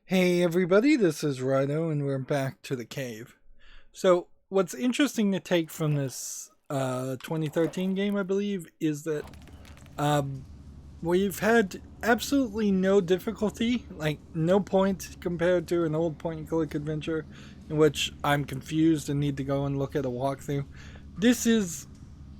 Hey everybody, this is Rydo and we're back to the cave. So, what's interesting to take from this 2013 game, I believe, is that um, we've had absolutely no difficulty, like no point compared to an old point and click adventure in which I'm confused and need to go and look at a walkthrough. This is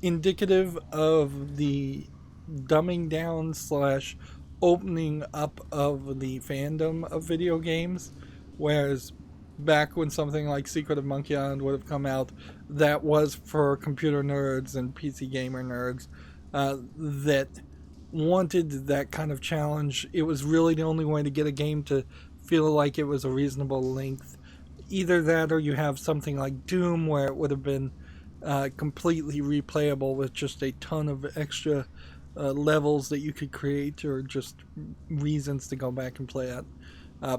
indicative of the dumbing down slash opening up of the fandom of video games, whereas back when something like Secret of Monkey Island would have come out, that was for computer nerds and PC gamer nerds that wanted that kind of challenge. It was really the only way to get a game to feel like it was a reasonable length. Either that or you have something like Doom where it would have been completely replayable with just a ton of extra levels that you could create or just reasons to go back and play it. Uh,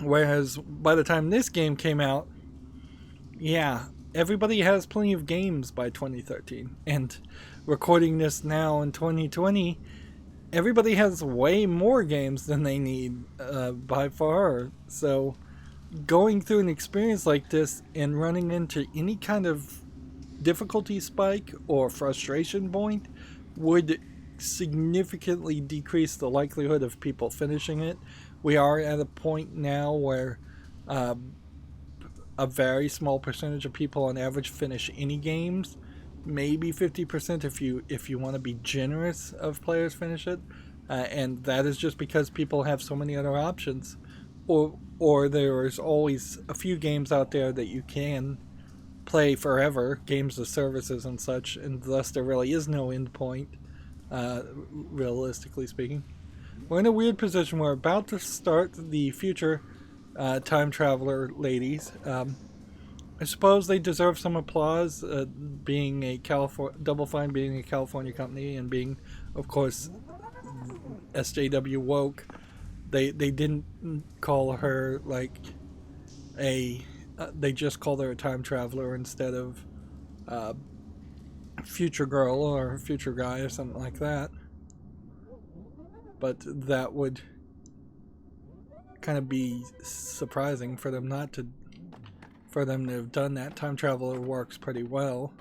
Whereas by the time this game came out, yeah, everybody has plenty of games by 2013. And recording this now in 2020, everybody has way more games than they need by far. So going through an experience like this and running into any kind of difficulty spike or frustration point would significantly decrease the likelihood of people finishing it. We are at a point now where uh, a very small percentage of people on average finish any games. Maybe 50% if you want to be generous of players finish it, and that is just because people have so many other options, or there's always a few games out there that you can play forever, games of services and such, and thus there really is no end point, realistically speaking. We're in a weird position. We're about to start the future time traveler ladies. I suppose they deserve some applause, being a Double Fine being a California company and being, of course, SJW woke. They didn't call her like a they just called her a time traveler instead of uh, future girl or future guy or something like that. But that would kind of be surprising for them not to, for them to have done that. Time traveler works pretty well.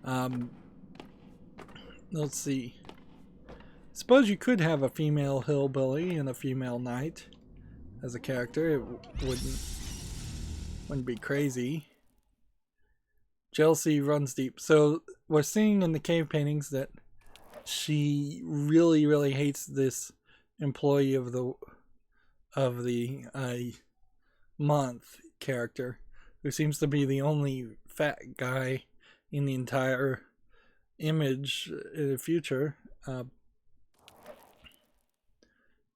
Um, let's see. Suppose you could have a female hillbilly and a female knight as a character. It wouldn't be crazy. Jealousy runs deep. So we're seeing in the cave paintings that she really, really hates this employee of the month character, who seems to be the only fat guy in the entire image in the future.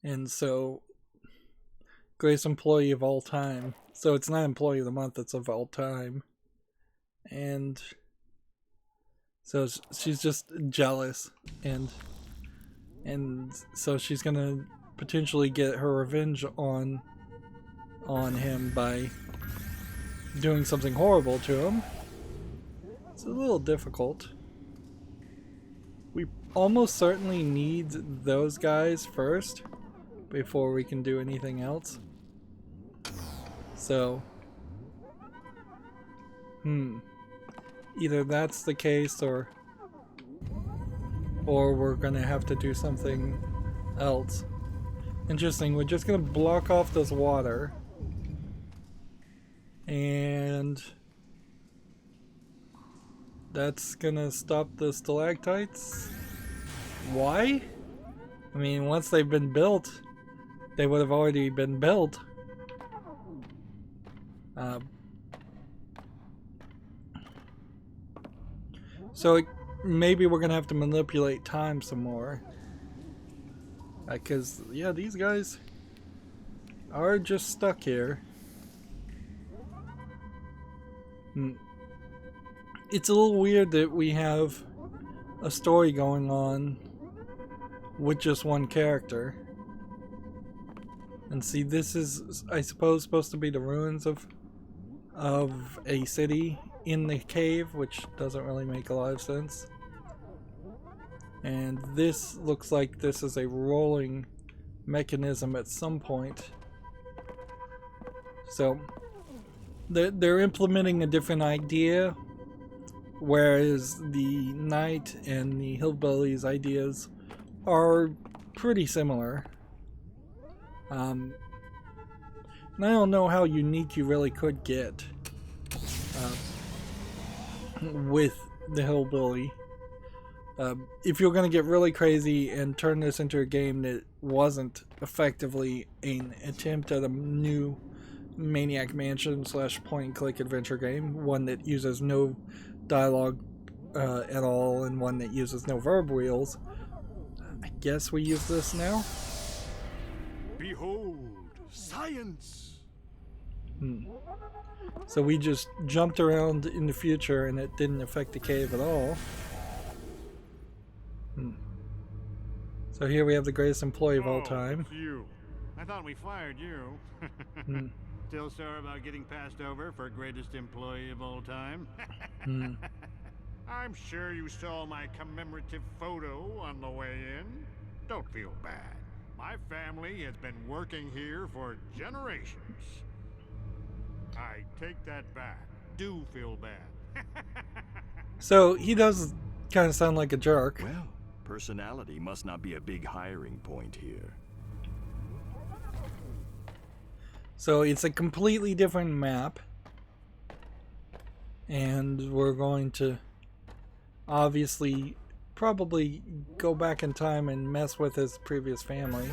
And so, greatest employee of all time. So it's not employee of the month, it's of all time. And so she's just jealous, and so she's gonna potentially get her revenge on him by doing something horrible to him. It's a little difficult. We almost certainly need those guys first before we can do anything else. So, either that's the case or we're gonna have to do something else. Interesting, we're just gonna block off this water and that's gonna stop the stalactites. Why? I mean, once they've been built, they would have already been built. So maybe we're gonna have to manipulate time some more. Because, yeah, these guys are just stuck here. It's a little weird that we have a story going on with just one character. And see, this is, I suppose, supposed to be the ruins of a city in the cave, which doesn't really make a lot of sense. And this looks like this is a rolling mechanism at some point So they're implementing a different idea, whereas the Knight and the Hillbilly's ideas are pretty similar. And I don't know how unique you really could get with the Hillbilly. If you're going to get really crazy and turn this into a game that wasn't effectively an attempt at a new Maniac Mansion / point-and-click adventure game, one that uses no dialogue at all and one that uses no verb wheels, I guess we use this now. Behold, science! So we just jumped around in the future and it didn't affect the cave at all. So here we have the greatest employee of all time. It's you. I thought we fired you. Still sore about getting passed over for greatest employee of all time? I'm sure you saw my commemorative photo on the way in. Don't feel bad. My family has been working here for generations. I take that back. Do feel bad. So he does kind of sound like a jerk. Well, personality must not be a big hiring point here. So it's a completely different map. And we're going to obviously probably go back in time and mess with his previous family.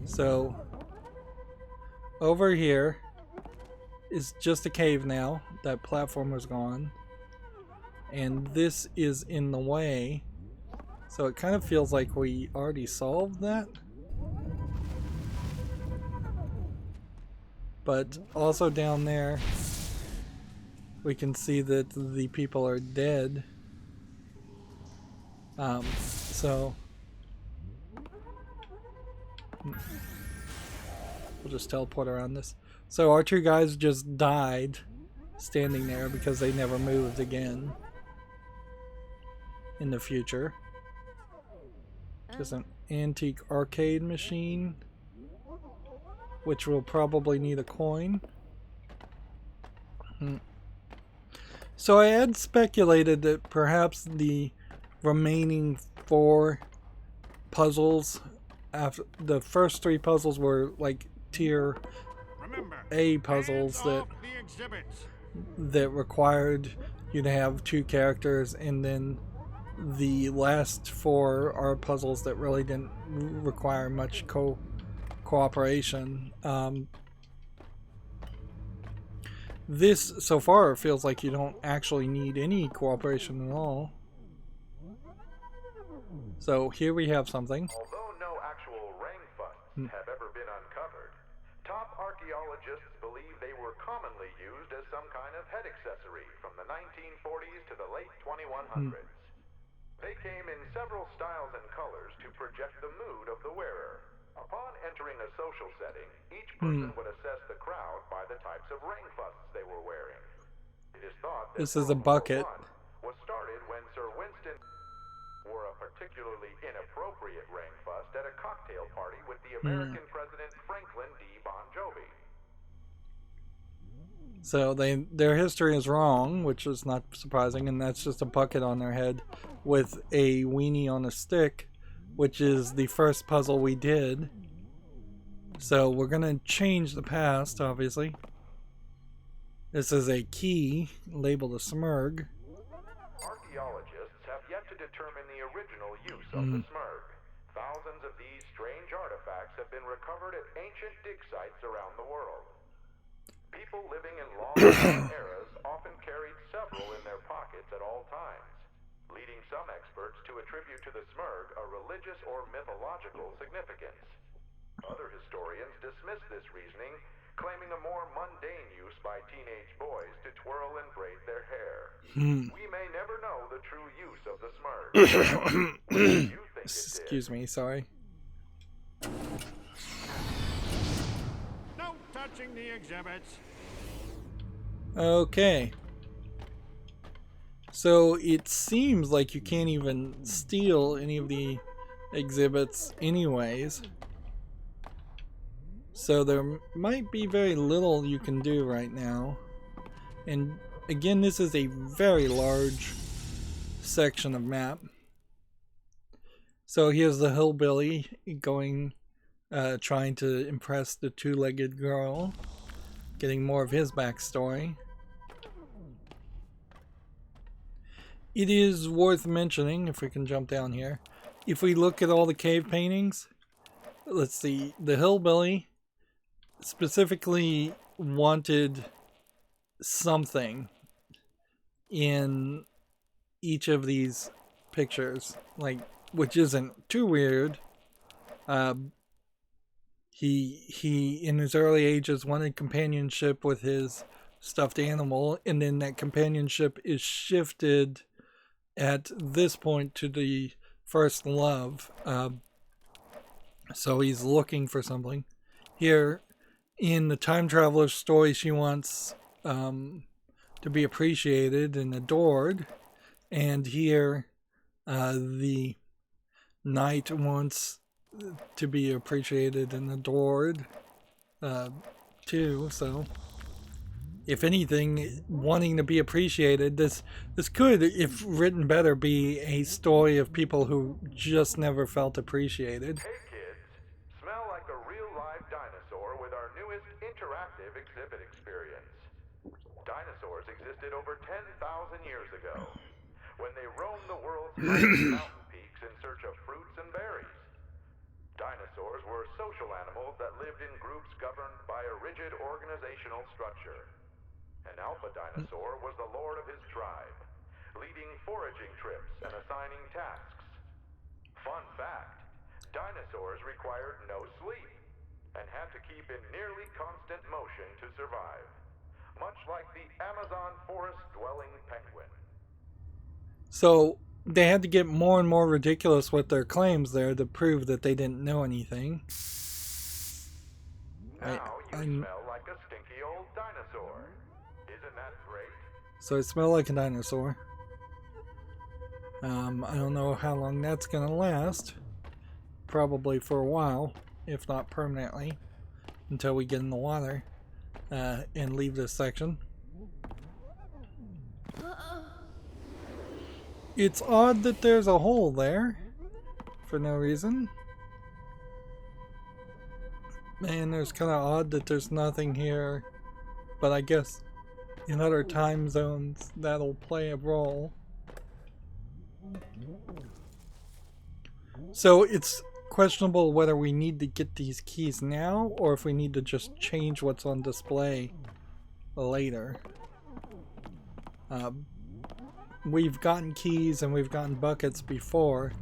So over here is just a cave now. That platformer's gone. And this is in the way. So it kind of feels like we already solved that. But also down there, we can see that the people are dead. So we'll just teleport around this. So our two guys just died standing there because they never moved again in the future. Just an antique arcade machine, which will probably need a coin. So I had speculated that perhaps the remaining 4 puzzles, after the first 3 puzzles were like tier A puzzles that required you to have 2 characters, and then the last 4 are puzzles that really didn't require much cooperation. This, so far, feels like you don't actually need any cooperation at all. So here we have something. Although no actual ring funds have ever been uncovered, top archaeologists believe they were commonly used as some kind of head accessory from the 1940s to the late 2100s. They came in several styles and colors to project the mood of the wearer. Upon entering a social setting, each person would assess the crowd by the types of ring fusts they were wearing. It is thought that This is a bucket. was started when Sir Winston wore a particularly inappropriate ring fust at a cocktail party with the American President Franklin D. Bon Jovi. So their history is wrong, which is not surprising, and that's just a bucket on their head with a weenie on a stick, which is the first puzzle we did. So we're gonna change the past, obviously. This is a key labeled a smurg. Archaeologists have yet to determine the original use of the smurg. Thousands of these strange artifacts have been recovered at ancient dig sites around the world. People living in long eras often carried several in their pockets at all times, leading some experts to attribute to the smurg a religious or mythological significance. Other historians dismiss this reasoning, claiming a more mundane use by teenage boys to twirl and braid their hair. We may never know the true use of the smurg. What do you think it did? Excuse me, sorry. No touching the exhibits. Okay. So it seems like you can't even steal any of the exhibits anyways. So there might be very little you can do right now. And again, this is a very large section of map. So here's the hillbilly going, trying to impress the two-legged girl, getting more of his backstory. It is worth mentioning, if we can jump down here, if we look at all the cave paintings, let's see, the hillbilly specifically wanted something in each of these pictures, like, which isn't too weird. He in his early ages wanted companionship with his stuffed animal, and then that companionship is shifted at this point to the first love. So he's looking for something. Here in the time traveler's story, she wants to be appreciated and adored, and here the knight wants to be appreciated and adored too. So if anything, wanting to be appreciated, this could, if written better, be a story of people who just never felt appreciated. Hey kids, smell like a real live dinosaur with our newest interactive exhibit experience. Dinosaurs existed over 10,000 years ago, when they roamed the world's highest mountain peaks in search of fruits and berries. Dinosaurs were social animals that lived in groups governed by a rigid organizational structure. An alpha dinosaur was the lord of his tribe, leading foraging trips and assigning tasks. Fun fact, dinosaurs required no sleep and had to keep in nearly constant motion to survive, much like the Amazon forest-dwelling penguin. So they had to get more and more ridiculous with their claims there to prove that they didn't know anything. Now you smell like a stinky old dinosaur. Isn't that great? So I smell like a dinosaur. I don't know how long that's gonna last. Probably for a while, if not permanently, until we get in the water and leave this section. It's odd that there's a hole there for no reason. And it's kind of odd that there's nothing here, but I guess in other time zones that'll play a role. So it's questionable whether we need to get these keys now or if we need to just change what's on display later. We've gotten keys and we've gotten buckets before,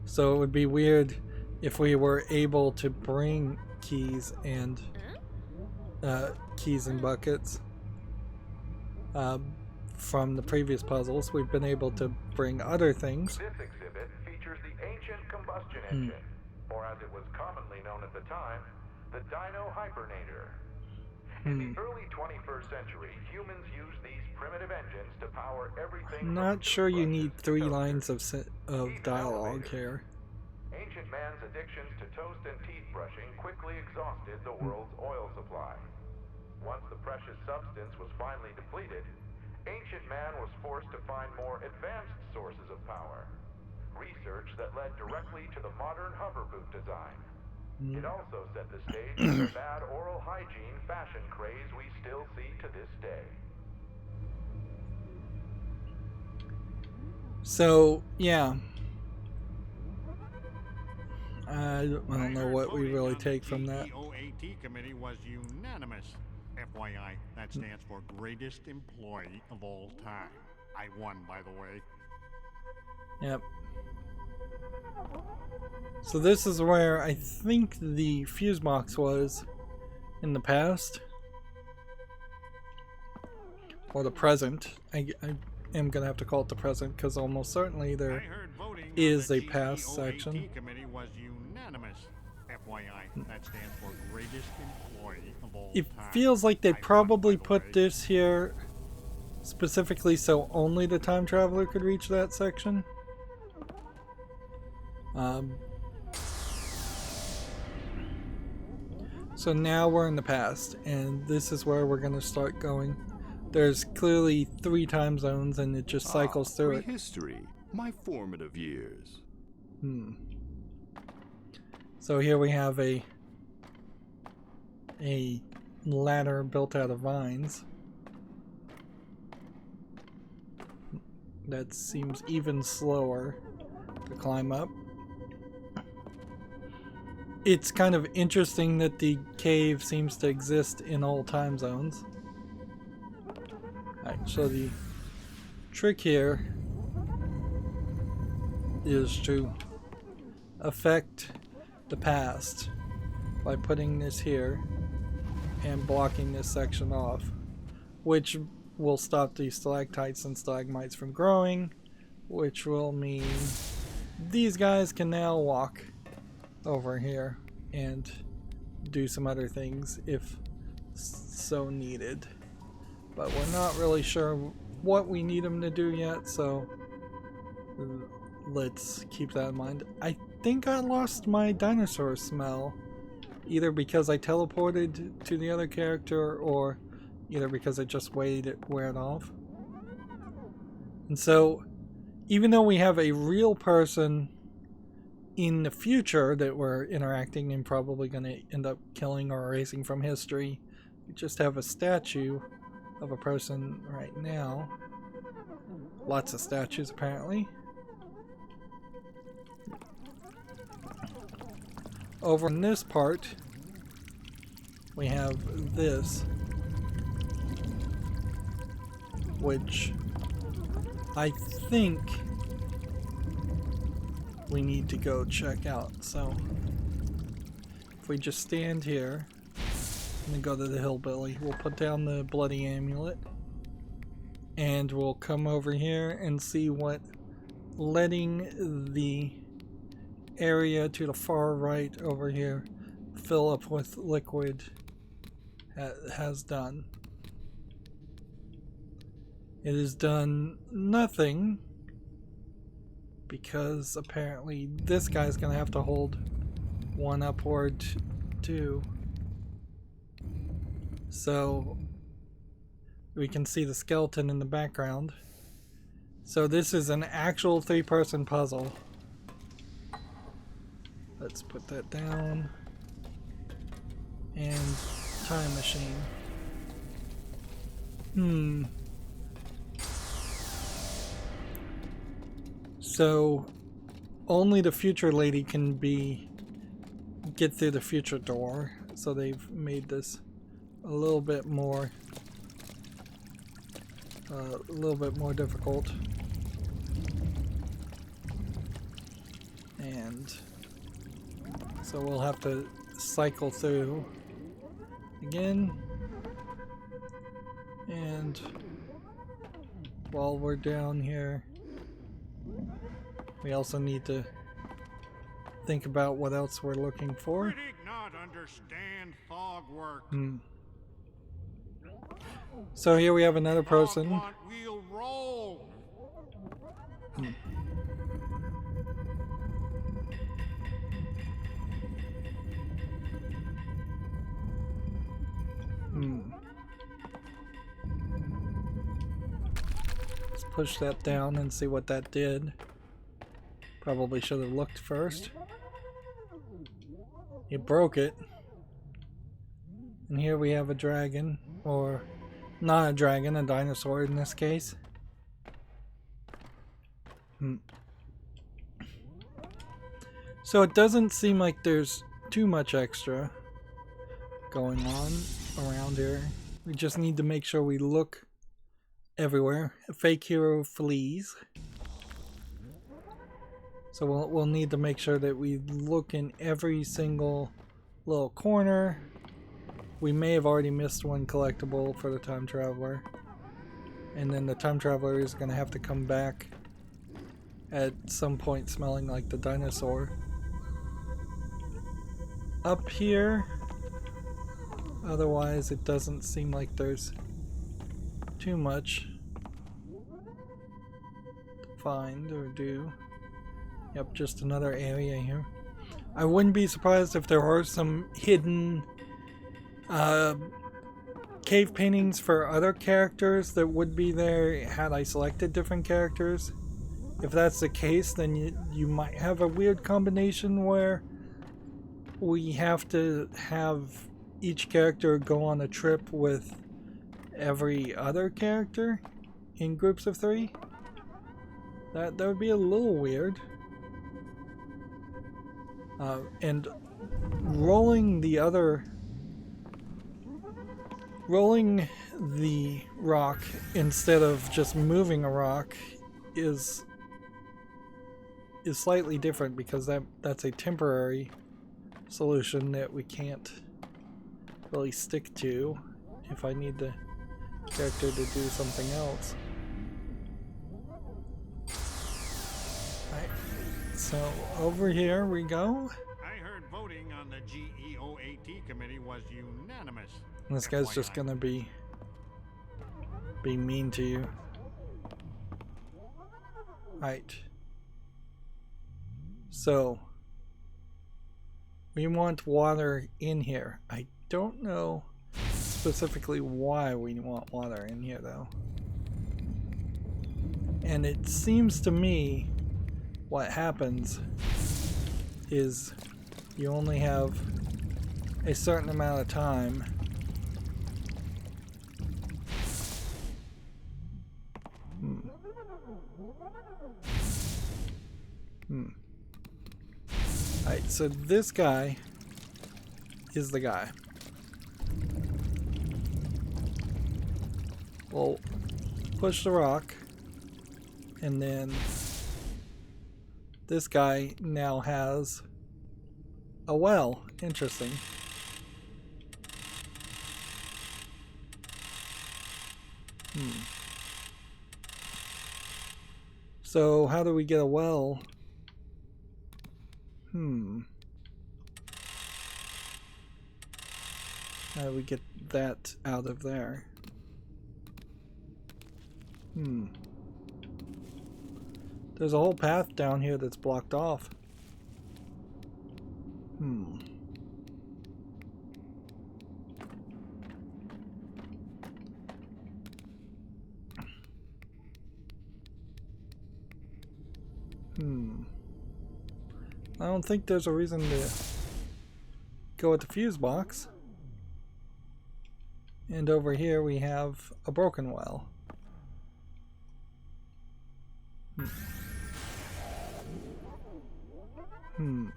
so it would be weird if we were able to bring keys and buckets from the previous puzzles. We've been able to bring other things. This exhibit features the ancient combustion engine, or as it was commonly known at the time, the Dino Hypernator. In the early 21st century, humans used these primitive engines to power everything. Not sure you need 3 lines of dialogue here. Ancient man's addictions to toast and teeth brushing quickly exhausted the world's oil supply. Once the precious substance was finally depleted, ancient man was forced to find more advanced sources of power. Research that led directly to the modern hover boot design. It also set the stage for the bad oral hygiene fashion craze we still see to this day. So, yeah. I don't know what we really take from that. The OAT committee was unanimous. FYI, that stands for greatest employee of all time. I won, by the way. Yep. So this is where I think the fuse box was in the past. Or the present. I am going to have to call it the present because almost certainly there is a past section. Committee was unanimous. FYI, that stands for greatest employee of all It time. feels like they probably put this here specifically so only the time traveler could reach that section. So now we're in the past, and this is where we're going to start going. There's clearly 3 time zones, and it just cycles through it. Prehistory, my formative years. So here we have a ladder built out of vines. That seems even slower to climb up. It's kind of interesting that the cave seems to exist in all time zones. Alright, so the trick here is to affect the past by putting this here and blocking this section off, which will stop the stalactites and stalagmites from growing, which will mean these guys can now walk over here and do some other things if so needed. But we're not really sure what we need them to do yet, so let's keep that in mind. I think I lost my dinosaur smell, either because I teleported to the other character or either because I just waited it wear it off. And so even though we have a real person in the future that we're interacting and probably going to end up killing or erasing from history, we just have a statue of a person right now. Lots of statues apparently. Over in this part we have this, which I think we need to go check out. So if we just stand here and then go to the Hillbilly, we'll put down the bloody amulet and we'll come over here and see what letting the area to the far right over here fill up with liquid has done. It has done nothing because apparently this guy's gonna have to hold one upward too. So we can see the skeleton in the background. So this is an actual 3-person puzzle. Let's put that down. And time machine. So only the future lady can get through the future door. So they've made this a little bit more difficult. And so we'll have to cycle through again. And while we're down here, we also need to think about what else we're looking for. Critic not understand fog work. So here we have another person. Want wheel roll. Let's push that down and see what that did. Probably should have looked first. It broke it. And here we have a dragon, or not a dragon, a dinosaur in this case. So it doesn't seem like there's too much extra going on around here. We just need to make sure we look everywhere. A fake hero flees. So we'll need to make sure that we look in every single little corner. We may have already missed one collectible for the time traveler. And then the time traveler is going to have to come back at some point smelling like the dinosaur. Up here, otherwise it doesn't seem like there's too much to find or do. Yep, just another area here. I wouldn't be surprised if there are some hidden cave paintings for other characters that would be there had I selected different characters. If that's the case, then you might have a weird combination where we have to have each character go on a trip with every other character in groups of 3. That would be a little weird. And rolling the rock instead of just moving a rock is slightly different, because that's a temporary solution that we can't really stick to if I need the character to do something else. Alright, so over here we go. I heard voting on the GEOAT committee was unanimous. This guy's just gonna be mean to you. Right. So we want water in here. I don't know specifically why we want water in here though. And it seems to me what happens is you only have a certain amount of time Alright, so this guy is the guy. We'll push the rock, and then this guy now has a well. Interesting. So how do we get a well? How do we get that out of there? There's a whole path down here that's blocked off. I don't think there's a reason to go with the fuse box. And over here we have a broken well. And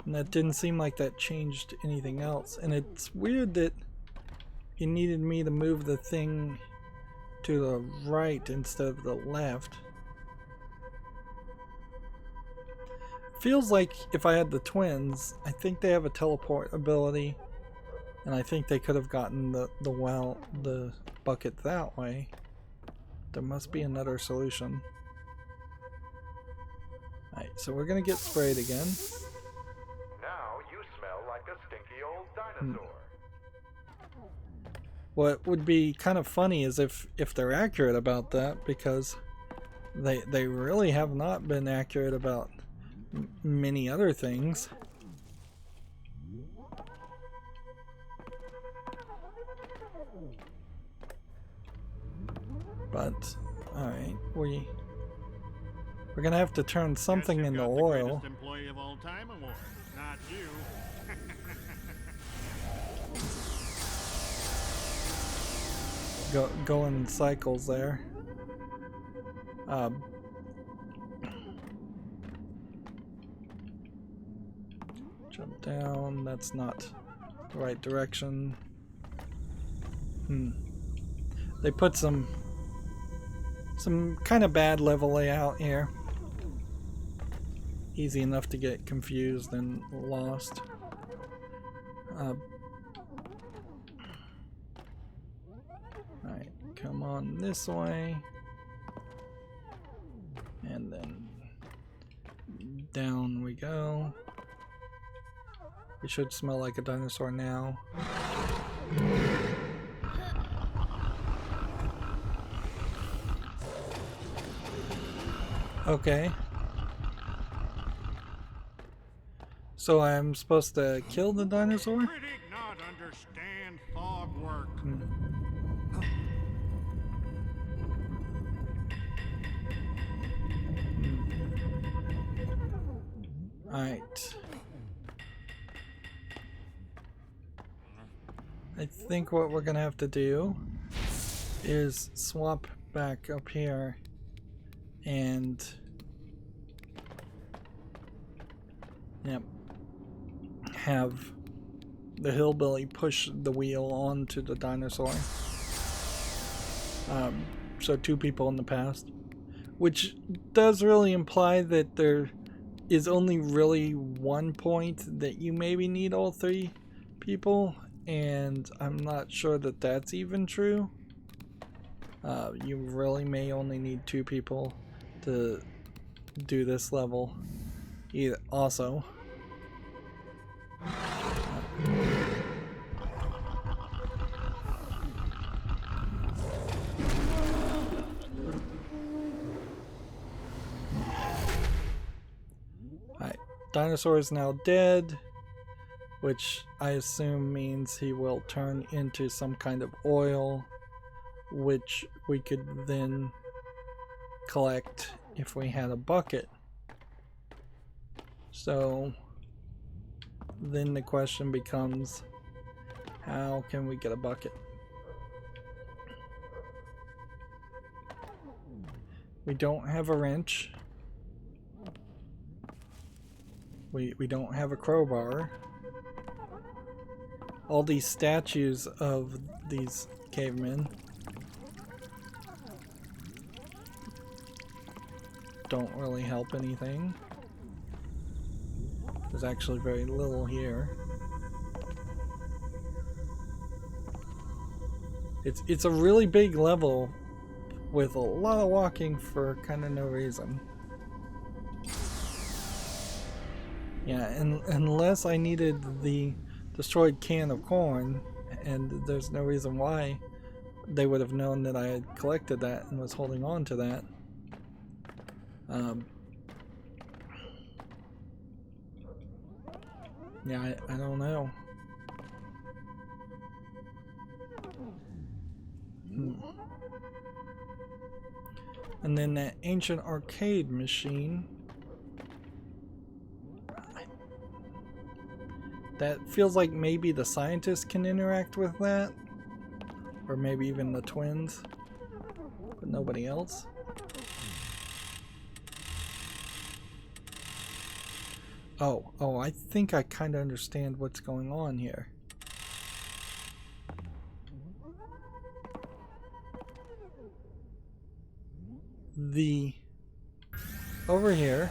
that didn't seem like that changed anything else. And it's weird that you needed me to move the thing to the right instead of the left. Feels like if I had the twins, I think they have a teleport ability, and I think they could have gotten the bucket that way. There must be another solution. Alright, so we're gonna get sprayed again. Now you smell like a stinky old dinosaur. What would be kind of funny is if they're accurate about that, because they really have not been accurate about many other things. But alright, we're gonna have to turn something into oil. The employee of all time award, not you. Go in cycles there. Jump down. That's not the right direction. They put some kind of bad level layout here. Easy enough to get confused and lost. Alright, come on this way. And then down we go. It should smell like a dinosaur now. Okay. So I'm supposed to kill the dinosaur? Critic not understand fog work. Alright. I think what we're gonna have to do is swap back up here and have the hillbilly push the wheel onto the dinosaur. So 2 people in the past, which does really imply that there is only really 1 point that you maybe need all 3 people, and I'm not sure that that's even true. You really may only need 2 people to do this level also. Alright, dinosaur is now dead, which I assume means he will turn into some kind of oil, which we could then collect if we had a bucket. So then the question becomes, how can we get a bucket? We don't have a wrench. We don't have a crowbar. All these statues of these cavemen don't really help anything. There's actually very little here. It's a really big level with a lot of walking for kind of no reason. Yeah, and unless I needed the destroyed can of corn, and there's no reason why they would have known that I had collected that and was holding on to that. Yeah, I don't know. And then that ancient arcade machine. That feels like maybe the scientists can interact with that. Or maybe even the twins. But nobody else. Oh, I think I kind of understand what's going on here. Over here,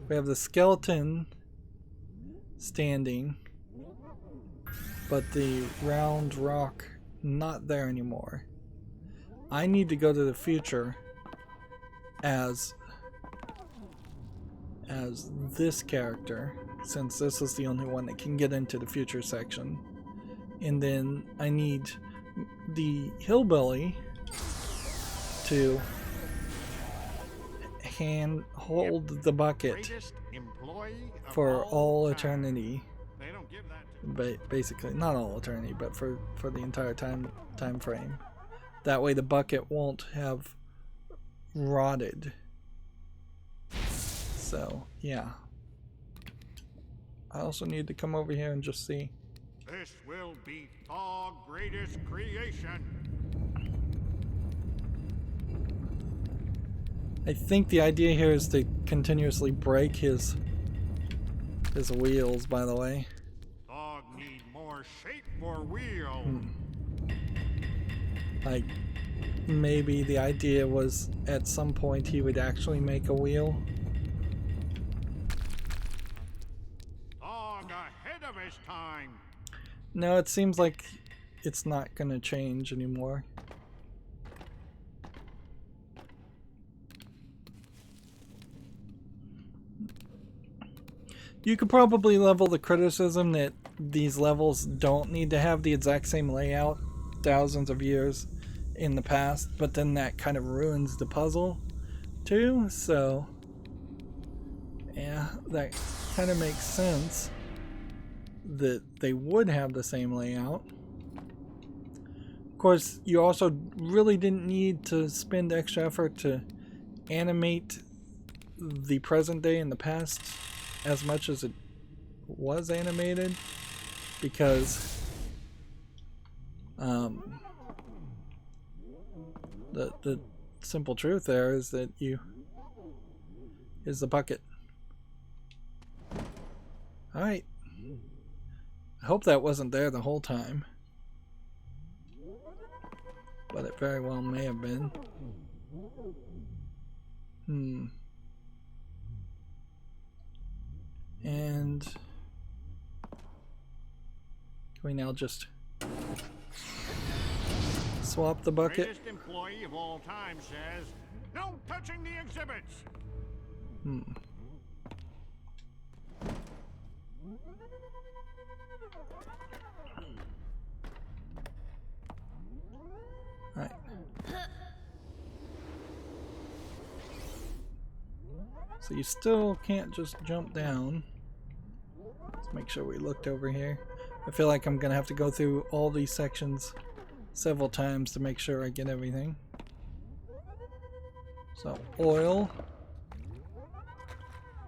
we have the skeleton standing, but the round rock not there anymore. I need to go to the future as this character, since this is the only one that can get into the future section. And then I need the hillbilly to hold the bucket for all eternity. They don't give that to Basically, not all eternity, but for the entire time frame. That way the bucket won't have rotted. So, yeah. I also need to come over here and just see. This will be Thaw's greatest creation. I think the idea here is to continuously break his wheels, by the way. Thaw need more shape for wheel. Like, maybe the idea was at some point he would actually make a wheel. Thaw ahead of his time. No, it seems like it's not gonna change anymore. You could probably level the criticism that these levels don't need to have the exact same layout thousands of years in the past, but then that kind of ruins the puzzle too, so yeah, kind of makes sense that they would have the same layout. Of course, you also really didn't need to spend extra effort to animate the present day and the past as much as it was animated, because the simple truth there is that is the bucket. Alright. I hope that wasn't there the whole time, but it very well may have been. And can we now just swap the bucket? Greatest employee of all time says, "No touching the exhibits." Right. So you still can't just jump down. Let's make sure we looked over here. I feel like I'm gonna have to go through all these sections several times to make sure I get everything. So oil.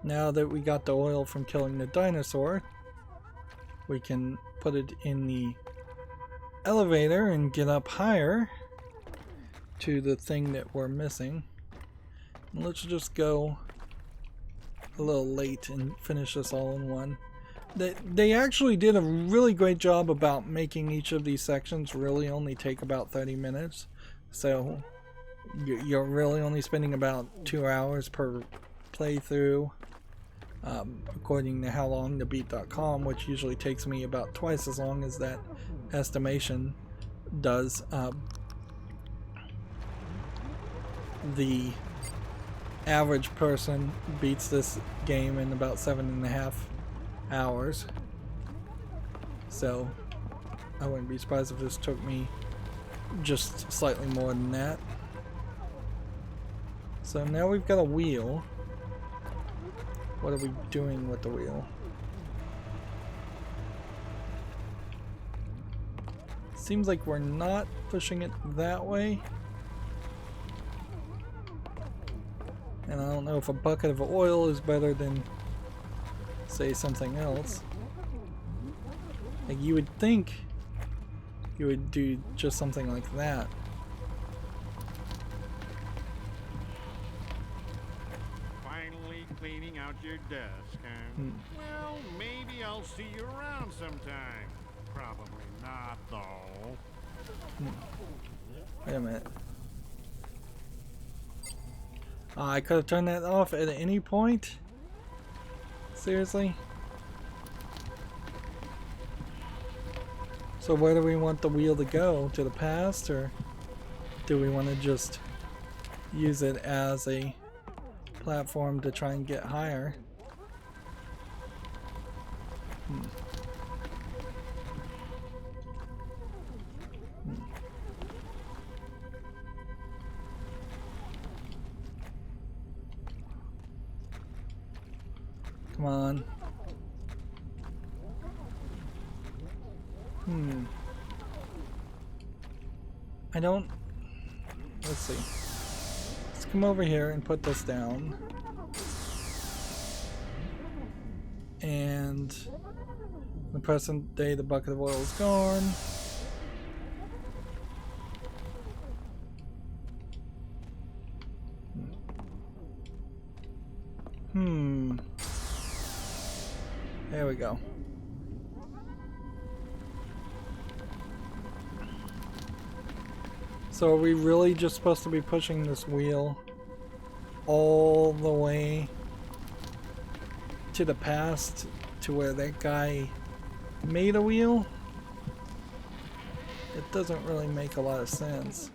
Now that we got the oil from killing the dinosaur, we can put it in the elevator and get up higher to the thing that we're missing. And let's just go a little late and finish this all in one. They actually did a really great job about making each of these sections really only take about 30 minutes. So you're really only spending about 2 hours per playthrough, according to how long to beat.com, which usually takes me about twice as long as that estimation does. The average person beats this game in about 7.5 hours, so I wouldn't be surprised if this took me just slightly more than that. So now we've got a wheel. What are we doing with the wheel? Seems like we're not pushing it that way. And I don't know if a bucket of oil is better than, say, something else. Like, you would think you would do just something like that. Finally cleaning out your desk, huh? Well, maybe I'll see you around sometime. Probably not, though. Wait a minute. I could have turned that off at any point? Seriously? So where do we want the wheel to go? To the past, or do we want to just use it as a platform to try and get higher? Come on. I don't... Let's see. Let's come over here and put this down. And the present day, the bucket of oil is gone. There we go. So are we really just supposed to be pushing this wheel all the way to the past to where that guy made a wheel? It doesn't really make a lot of sense.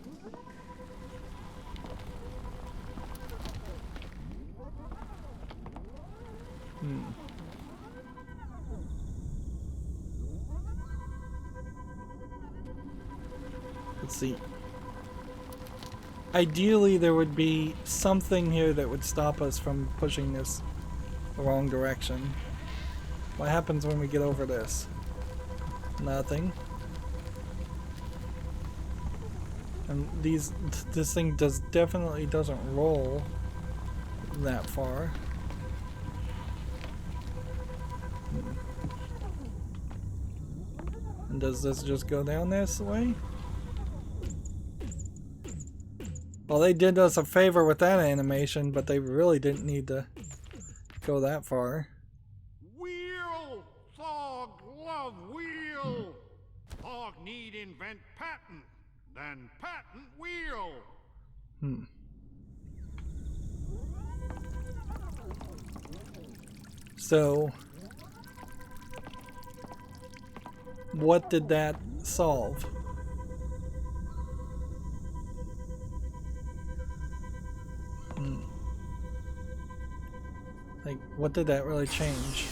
Let's see. Ideally, there would be something here that would stop us from pushing this the wrong direction. What happens when we get over this? Nothing. And this thing definitely doesn't roll that far. And does this just go down this way? Well, they did us a favor with that animation, but they really didn't need to go that far. Wheel! Thog love wheel! Thog need invent patent, then patent wheel! So, what did that solve? Like, what did that really change?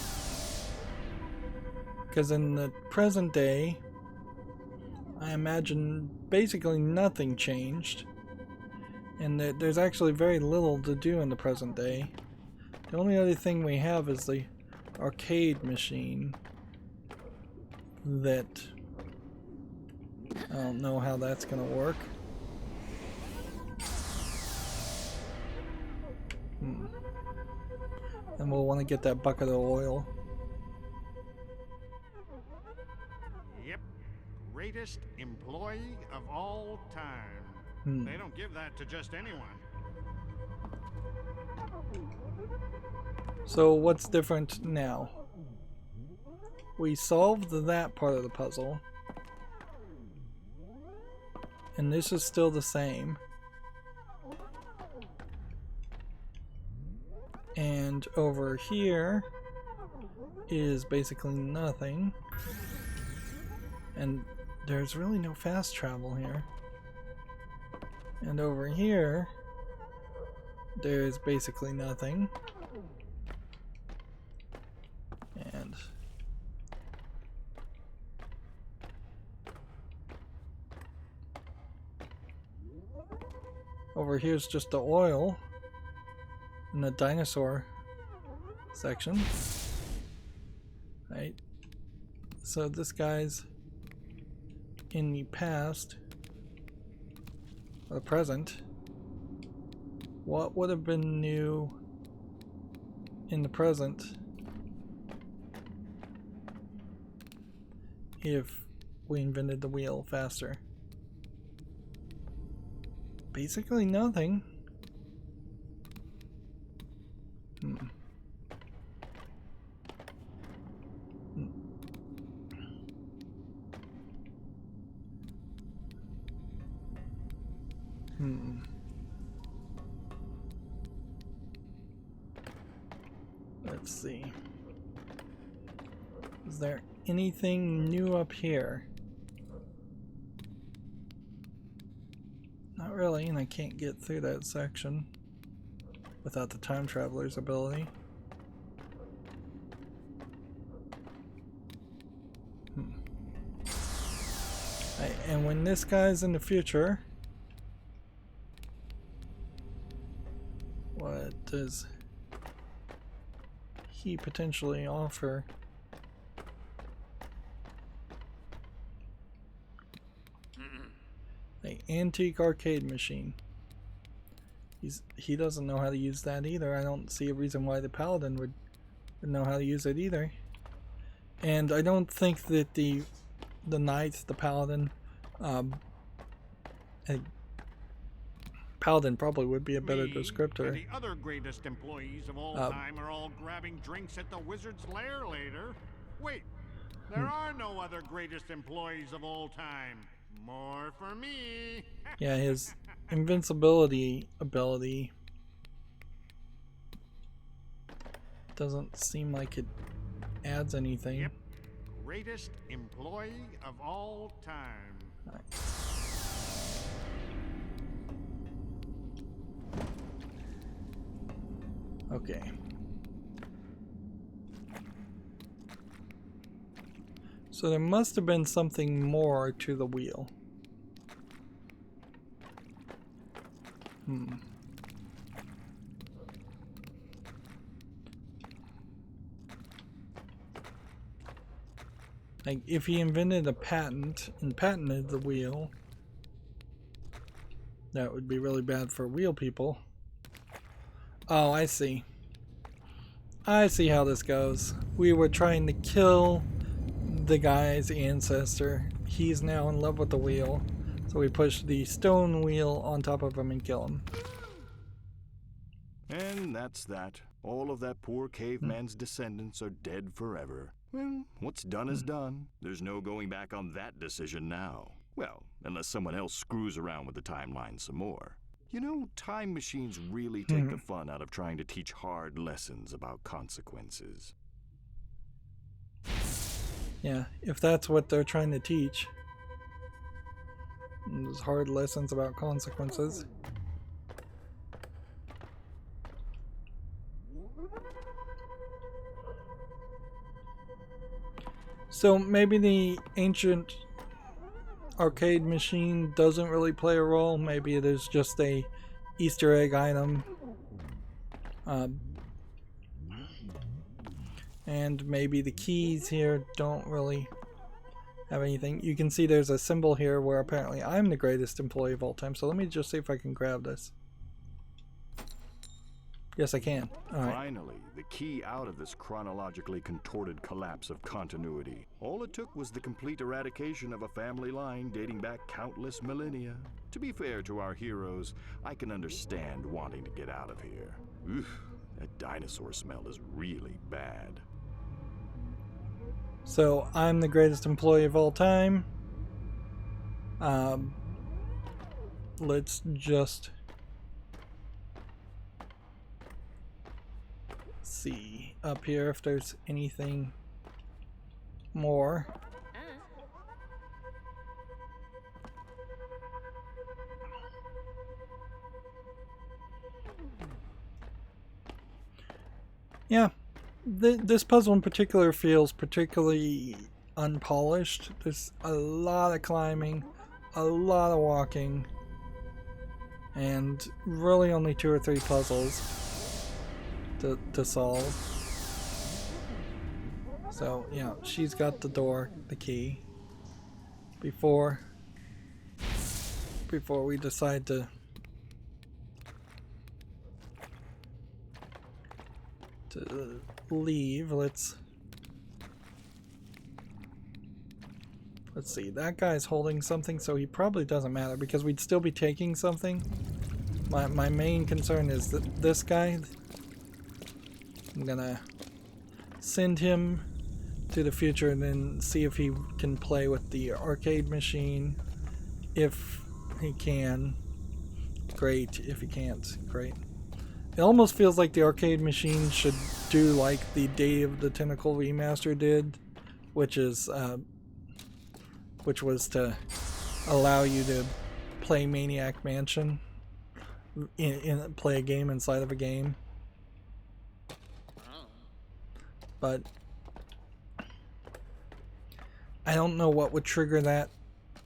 Because in the present day, I imagine basically nothing changed. And that there's actually very little to do in the present day. The only other thing we have is the arcade machine. That I don't know how that's gonna work. And we'll want to get that bucket of oil. Yep, greatest employee of all time. They don't give that to just anyone. So what's different now? We solved that part of the puzzle. And this is still the same. And over here is basically nothing. And there's really no fast travel here. And over here, there's basically nothing. And over here's just the oil in the dinosaur section. Right? So this guy's in the past, or the present. What would have been new in the present if we invented the wheel faster? Basically nothing. Let's see. Is there anything new up here? Not really, and I can't get through that section without the time traveler's ability. And when this guy's in the future, what does he potentially offer? An antique arcade machine. He doesn't know how to use that either. I don't see a reason why the paladin would know how to use it either. And I don't think that the knight, the paladin, paladin probably would be a better descriptor. The other greatest employees of all time are all grabbing drinks at the wizard's lair later. Wait, there are no other greatest employees of all time. More for me. Yeah, his invincibility ability doesn't seem like it adds anything. Yep. Greatest employee of all time. Right. Okay. So there must have been something more to the wheel. Like, if he invented a patent and patented the wheel, that would be really bad for wheel people. Oh, I see. I see how this goes. We were trying to kill the guy's ancestor. He's now in love with the wheel. So we push the stone wheel on top of him and kill him. And that's that. All of that poor caveman's descendants are dead forever. Well, what's done is done. There's no going back on that decision now. Well, unless someone else screws around with the timeline some more. You know, time machines really take the fun out of trying to teach hard lessons about consequences. Yeah, if that's what they're trying to teach. Those hard lessons about consequences. So maybe the ancient arcade machine doesn't really play a role. Maybe it is just a Easter egg item. And maybe the keys here don't really have anything. You can see there's a symbol here where apparently I'm the greatest employee of all time. So let me just see if I can grab this. Yes, I can. All right. Finally, the key out of this chronologically contorted collapse of continuity. All it took was the complete eradication of a family line dating back countless millennia. To be fair to our heroes, I can understand wanting to get out of here. Oof, that dinosaur smell is really bad. So I'm the greatest employee of all time. Let's just see up here if there's anything more. Yeah, this puzzle in particular feels particularly unpolished. There's a lot of climbing, a lot of walking, and really only 2 or 3 puzzles to solve. So yeah, she's got the door, the key. Before we decide to leave, let's see. That guy's holding something, so he probably doesn't matter because we'd still be taking something. My main concern is that this guy, I'm gonna send him to the future and then see if he can play with the arcade machine. If he can, great. If he can't, great. It almost feels like the arcade machine should do like the Day of the Tentacle remaster did, which was to allow you to play Maniac Mansion, play a game inside of a game. But I don't know what would trigger that,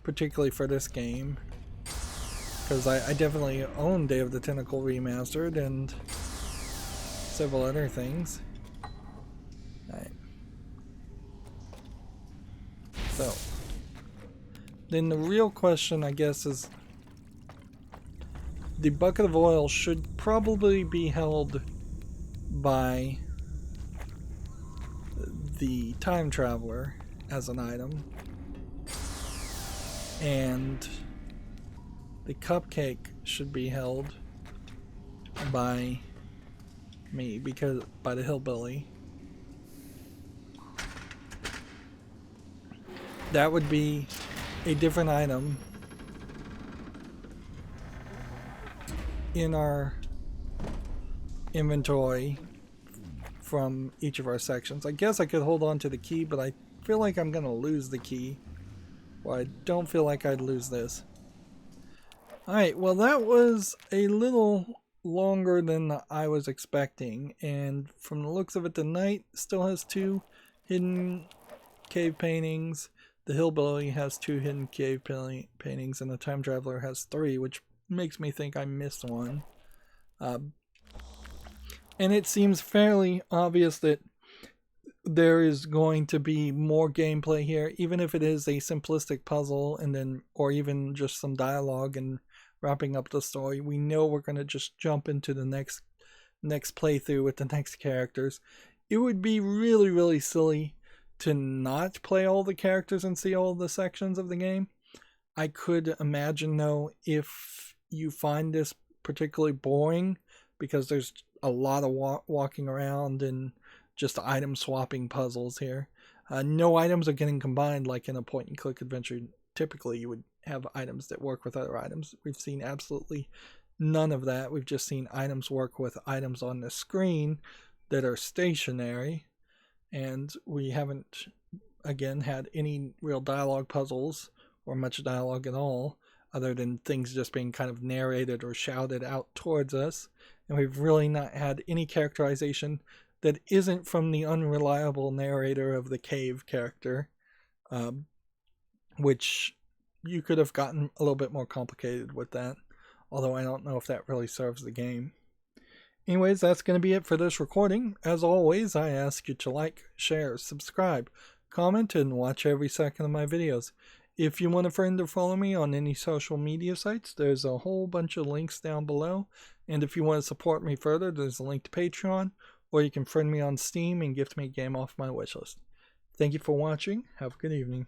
particularly for this game. Because I definitely own Day of the Tentacle Remastered and several other things. Alright. So, then the real question, I guess, is the bucket of oil should probably be held by the time traveler as an item. And the cupcake should be held by me, because by the Hillbilly. That would be a different item in our inventory from each of our sections. I guess I could hold on to the key, but I feel like I'm gonna lose the key. Well, I don't feel like I'd lose this. Alright, well that was a little longer than I was expecting, and from the looks of it, the Knight still has 2 hidden cave paintings, the Hillbilly has 2 hidden cave paintings, and the Time Traveler has 3, which makes me think I missed one. And it seems fairly obvious that there is going to be more gameplay here, even if it is a simplistic puzzle and then, or even just some dialogue and wrapping up the story. We know we're going to just jump into the next playthrough with the next characters. It would be really, really silly to not play all the characters and see all the sections of the game. I could imagine, though, if you find this particularly boring, because there's a lot of walking around and just item swapping puzzles here. No items are getting combined like in a point-and-click adventure. Typically, you would have items that work with other items. We've seen absolutely none of that. We've just seen items work with items on the screen that are stationary, and we haven't, again, had any real dialogue puzzles or much dialogue at all, other than things just being kind of narrated or shouted out towards us. And we've really not had any characterization that isn't from the unreliable narrator of the cave character, which you could have gotten a little bit more complicated with that, although I don't know if that really serves the game. Anyways, that's going to be it for this recording. As always, I ask you to like, share, subscribe, comment, and watch every second of my videos. If you want a friend to follow me on any social media sites, there's a whole bunch of links down below. And if you want to support me further, there's a link to Patreon, or you can friend me on Steam and gift me a game off my wishlist. Thank you for watching. Have a good evening.